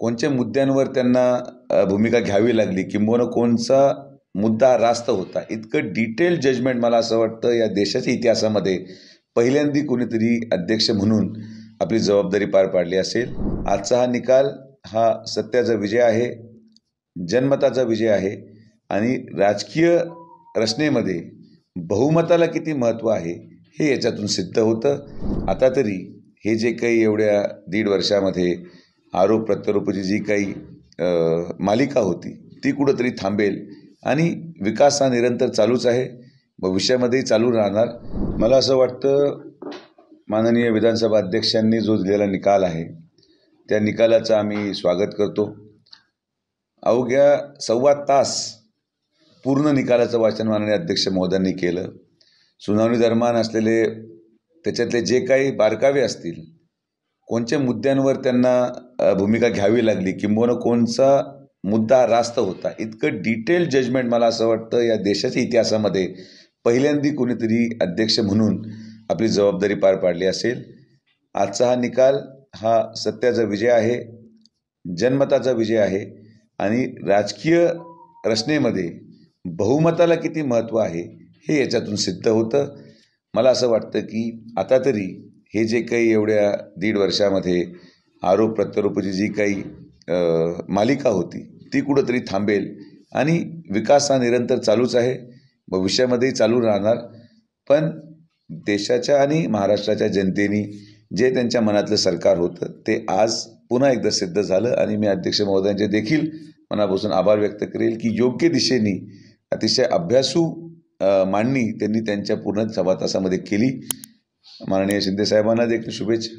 कोणत्या मुद्द्यांवर त्यांना भूमिका घ्यावी लागली किंबहुना कोणचा मुद्दा रास्त होता, इतकं डिटेल जजमेंट मला असं वाटतं या देशाच्या इतिहासामध्ये पहिल्यांदा कोणीतरी अध्यक्ष म्हणून आपली जबाबदारी पार पाडली असेल। आजचा हा निकाल हा सत्याचा विजय आहे, जनमताचा विजय आहे आणि राजकीय रचनेमध्ये बहुमताला किती महत्त्व आहे हे याच्यातून सिद्ध होतं। आता तरी हे जे काही एवढ्या 1.5 वर्षामध्ये आरोप प्रत्यारोपाची जी काही मालिका होती ती कुठंतरी थांबेल आणि विकास हा निरंतर चालूच आहे, भविष्यामध्येही चालू राहणार। मला असं वाटतं माननीय विधानसभा अध्यक्षांनी जो दिलेला निकाल आहे त्या निकालाचं आम्ही स्वागत करतो। अवघ्या 1.25 तास पूर्ण निकालाचं वाचन माननीय अध्यक्ष महोदयांनी केलं। सुनावणी दरम्यान असलेले त्याच्यातले जे काही बारकावे असतील, कोणत्या मुद्द्यांवर त्यांना भूमिका घ्यावी लागली किंबहुना कोणचा मुद्दा रास्त होता, इतकं डिटेल जजमेंट मला असं वाटतं या देशाच्या इतिहासामध्ये पहिल्यांदा कोणीतरी अध्यक्ष म्हणून आपली जबाबदारी पार पाडली असेल। आजचा हा निकाल हा सत्याचा विजय आहे, जनमताचा विजय आहे आणि राजकीय रचनेमध्ये बहुमताला किती महत्त्व आहे हे याच्यातून सिद्ध होतं। मला असं वाटतं की आता तरी हे जे काही एवढ्या 1.5 वर्षामध्ये आरोप प्रत्यारोपाची जी काही मालिका होती ती कुठंतरी थांबेल आणि विकास हा निरंतर चालूच आहे, भविष्यामध्येही चालू राहणार। पण देशाच्या आणि महाराष्ट्राच्या जनतेने जे त्यांच्या मनातलं सरकार होतं ते आज पुन्हा एकदा सिद्ध झालं आणि मी अध्यक्ष महोदयांचे देखील मनापासून आभार व्यक्त करेल की योग्य दिशेने अतिशय अभ्यासू मांडणी त्यांनी त्यांच्या पूर्ण सभा तासामध्ये केली। माननीय शिंदे साहेबांना देखील शुभेच्छा।